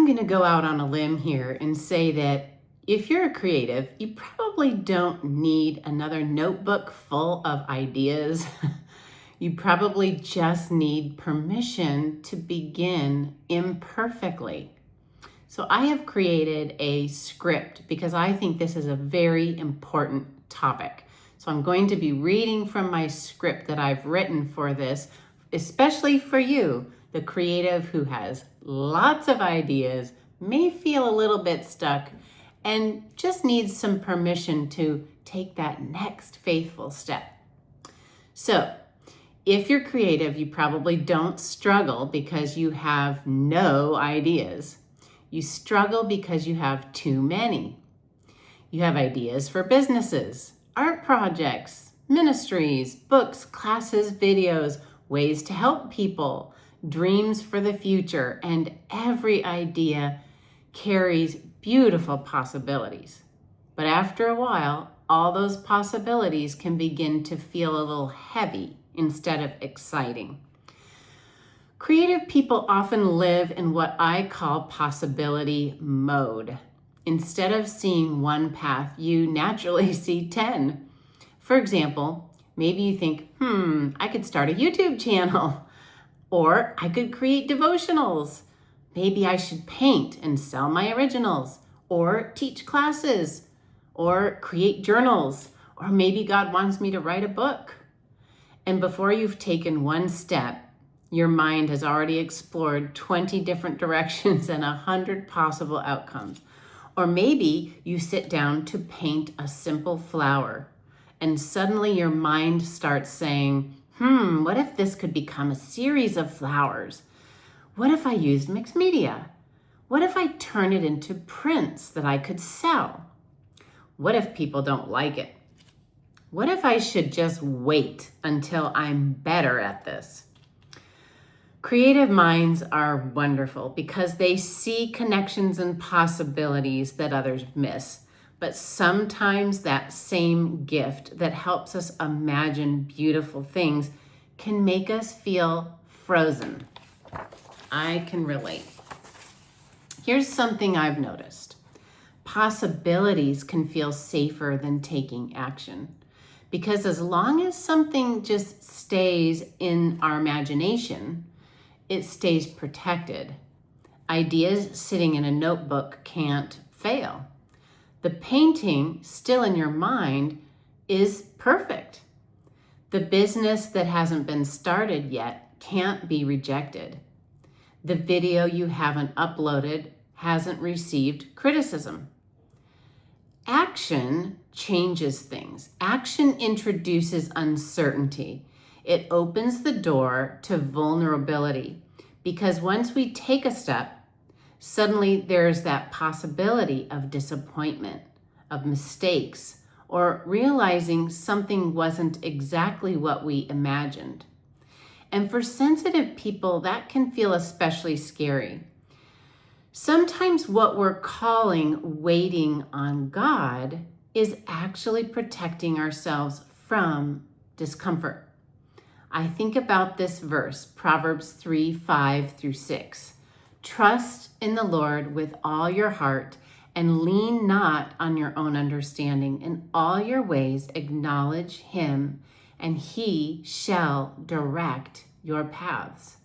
going to go out on a limb here and say that if you're a creative, you probably don't need another notebook full of ideas. You probably just need permission to begin imperfectly. So I have created a script because I think this is a very important topic. So I'm going to be reading from my script that I've written for this, especially for you, the creative who has lots of ideas, may feel a little bit stuck, and just needs some permission to take that next faithful step. So, if you're creative, you probably don't struggle because you have no ideas. You struggle because you have too many. You have ideas for businesses, art projects, ministries, books, classes, videos, ways to help people, dreams for the future, and every idea carries beautiful possibilities. But after a while, all those possibilities can begin to feel a little heavy instead of exciting. Creative people often live in what I call possibility mode. Instead of seeing one path, you naturally see 10. For example, maybe you think, I could start a YouTube channel, or I could create devotionals. Maybe I should paint and sell my originals, or teach classes, or create journals, or maybe God wants me to write a book. And before you've taken one step, your mind has already explored 20 different directions and 100 possible outcomes. Or maybe you sit down to paint a simple flower, and suddenly your mind starts saying, what if this could become a series of flowers? What if I used mixed media? What if I turn it into prints that I could sell? What if people don't like it? What if I should just wait until I'm better at this? Creative minds are wonderful because they see connections and possibilities that others miss. But sometimes that same gift that helps us imagine beautiful things can make us feel frozen. I can relate. Here's something I've noticed. Possibilities can feel safer than taking action. Because as long as something just stays in our imagination, it stays protected. Ideas sitting in a notebook can't fail. The painting still in your mind is perfect. The business that hasn't been started yet can't be rejected. The video you haven't uploaded hasn't received criticism. Action changes things. Action introduces uncertainty. It opens the door to vulnerability because once we take a step, suddenly there's that possibility of disappointment, of mistakes, or realizing something wasn't exactly what we imagined. And for sensitive people, that can feel especially scary. Sometimes what we're calling waiting on God is actually protecting ourselves from discomfort. I think about this verse, Proverbs 3:5-6. Trust in the Lord with all your heart and lean not on your own understanding. In all your ways acknowledge him, and he shall direct your paths.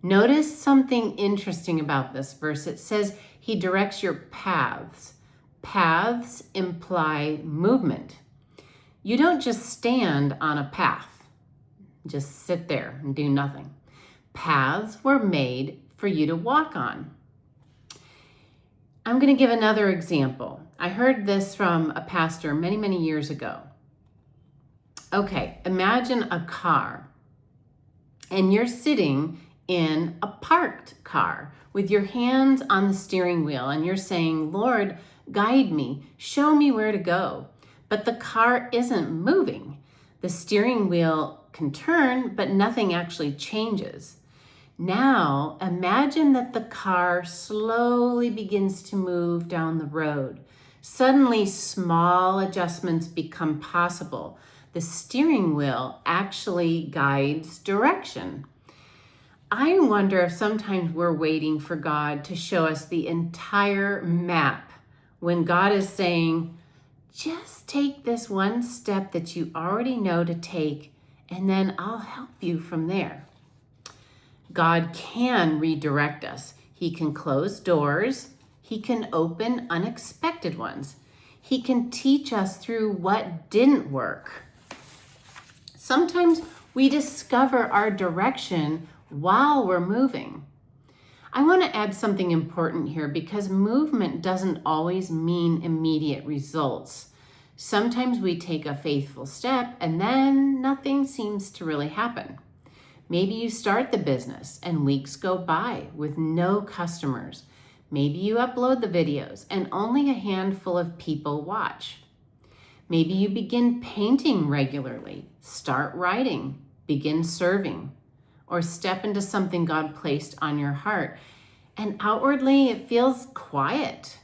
Notice something interesting about this verse. It says he directs your paths. Paths imply movement. You don't just stand on a path, just sit there and do nothing. Paths were made for you to walk on. I'm going to give another example. I heard this from a pastor many, many years ago. Okay, imagine a car, and you're sitting in a parked car with your hands on the steering wheel, and you're saying, Lord, guide me, show me where to go. But the car isn't moving. The steering wheel can turn, but nothing actually changes. Now, imagine that the car slowly begins to move down the road. Suddenly, small adjustments become possible. The steering wheel actually guides direction. I wonder if sometimes we're waiting for God to show us the entire map when God is saying, just take this one step that you already know to take, and then I'll help you from there. God can redirect us. He can close doors. He can open unexpected ones. He can teach us through what didn't work. Sometimes we discover our direction while we're moving. I want to add something important here because movement doesn't always mean immediate results. Sometimes we take a faithful step and then nothing seems to really happen. Maybe you start the business and weeks go by with no customers. Maybe you upload the videos and only a handful of people watch. Maybe you begin painting regularly, start writing, begin serving, or step into something God placed on your heart. And outwardly, it feels quiet.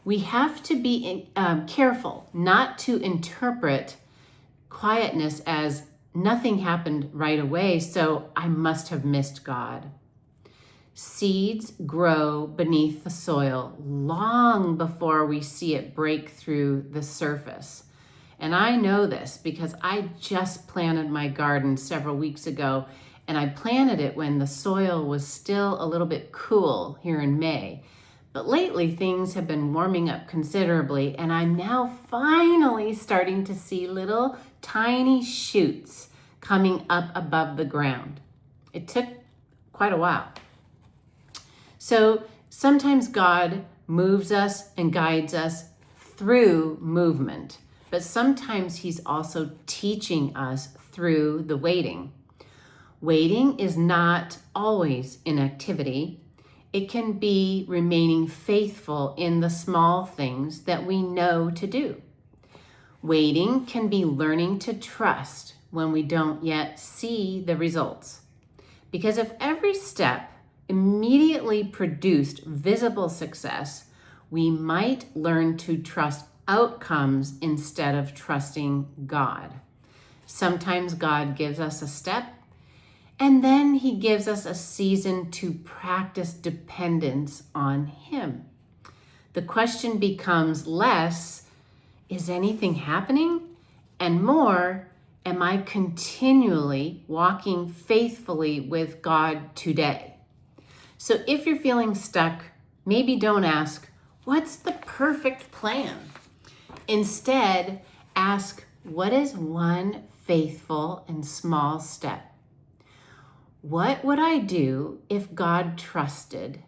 We have to be careful not to interpret quietness as nothing happened right away, so I must have missed God. Seeds grow beneath the soil long before we see it break through the surface. And I know this because I just planted my garden several weeks ago, and I planted it when the soil was still a little bit cool here in May. But lately things have been warming up considerably, and I'm now finally starting to see little tiny shoots coming up above the ground. It took quite a while. So sometimes God moves us and guides us through movement, but sometimes He's also teaching us through the waiting. Waiting is not always inactivity. It can be remaining faithful in the small things that we know to do. Waiting can be learning to trust when we don't yet see the results. Because if every step immediately produced visible success, we might learn to trust outcomes instead of trusting God. Sometimes God gives us a step, and then He gives us a season to practice dependence on Him. The question becomes less, is anything happening? And more, am I continually walking faithfully with God today? So if you're feeling stuck, maybe don't ask, what's the perfect plan? Instead, ask, what is one faithful and small step? What would I do if God trusted?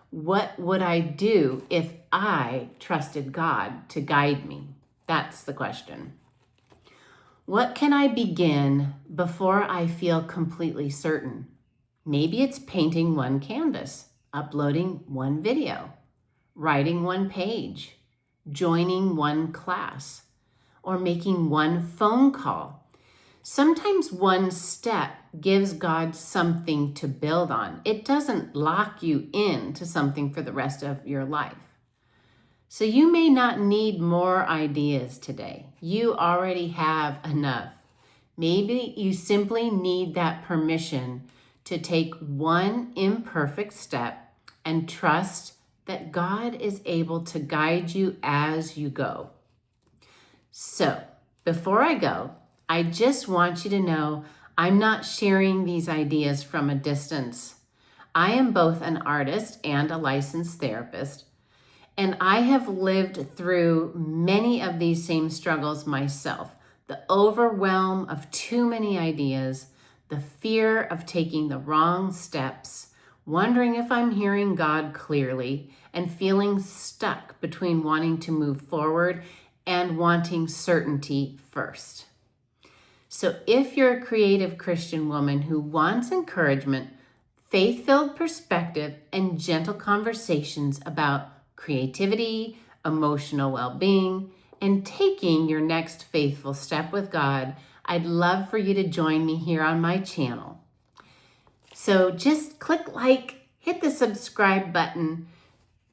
What would I do if I trusted God to guide me? That's the question. What can I begin before I feel completely certain? Maybe it's painting one canvas, uploading one video, writing one page, joining one class, or making one phone call. Sometimes one step gives God something to build on. It doesn't lock you into something for the rest of your life. So you may not need more ideas today. You already have enough. Maybe you simply need that permission to take one imperfect step and trust that God is able to guide you as you go. So, before I go, I just want you to know I'm not sharing these ideas from a distance. I am both an artist and a licensed therapist, and I have lived through many of these same struggles myself. The overwhelm of too many ideas, the fear of taking the wrong steps, wondering if I'm hearing God clearly, and feeling stuck between wanting to move forward and wanting certainty first. So if you're a creative Christian woman who wants encouragement, faith-filled perspective, and gentle conversations about creativity, emotional well-being, and taking your next faithful step with God, I'd love for you to join me here on my channel. So just click like, hit the subscribe button,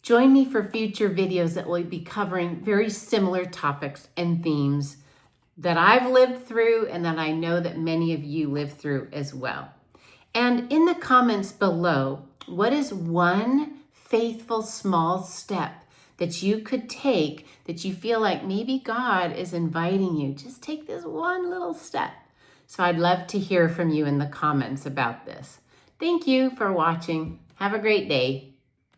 join me for future videos that will be covering very similar topics and themes that I've lived through and that I know that many of you live through as well. And in the comments below, what is one faithful small step that you could take that you feel like maybe God is inviting you? Just take this one little step. So I'd love to hear from you in the comments about this. Thank you for watching. Have a great day.